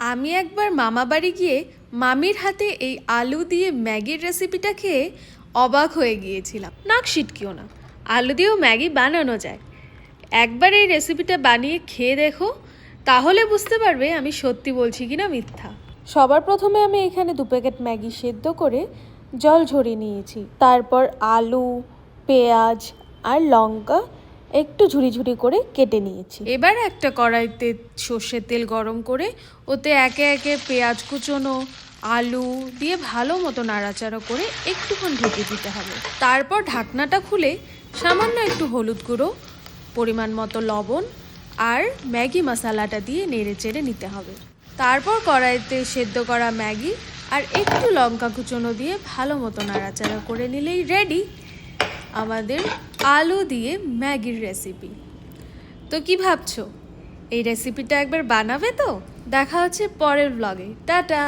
আমি একবার মামা বাড়ি গিয়ে মামির হাতে এই আলু দিয়ে ম্যাগির রেসিপিটা খেয়ে অবাক হয়ে গিয়েছিলাম। নাক সিটকিও না, আলু দিয়েও ম্যাগি বানানো যায়। একবার এই রেসিপিটা বানিয়ে খেয়ে দেখো, তাহলে বুঝতে পারবে আমি সত্যি বলছি কিনা মিথ্যা। সবার প্রথমে আমি এখানে 2 প্যাকেট ম্যাগি সেদ্ধ করে জল ঝরিয়ে নিয়েছি। তারপর আলু, পেঁয়াজ আর লঙ্কা একটু ঝুরি ঝুরি করে কেটে নিয়েছি। এবার একটা কড়াইতে সর্ষের তেল গরম করে ওতে একে একে পেঁয়াজ কুচোনো, আলু দিয়ে ভালো মতো নাড়াচাড়া করে একটুক্ষণ ঢেকে দিতে হবে। তারপর ঢাকনাটা খুলে সামান্য একটু হলুদ গুঁড়ো, পরিমাণ মতো লবণ আর ম্যাগি মশলাটা দিয়ে নেড়ে চেড়ে নিতে হবে। তারপর কড়াইতে সেদ্ধ করা ম্যাগি আর একটু লঙ্কা কুচোনো দিয়ে ভালো মতো নাড়াচাড়া করে নিলেই রেডি আমাদের আলু দিয়ে ম্যাগির রেসিপি। তো কি ভাবছো, এই রেসিপিটা একবার বানাবে তো? দেখা হচ্ছে পরের ব্লগে। টাটা।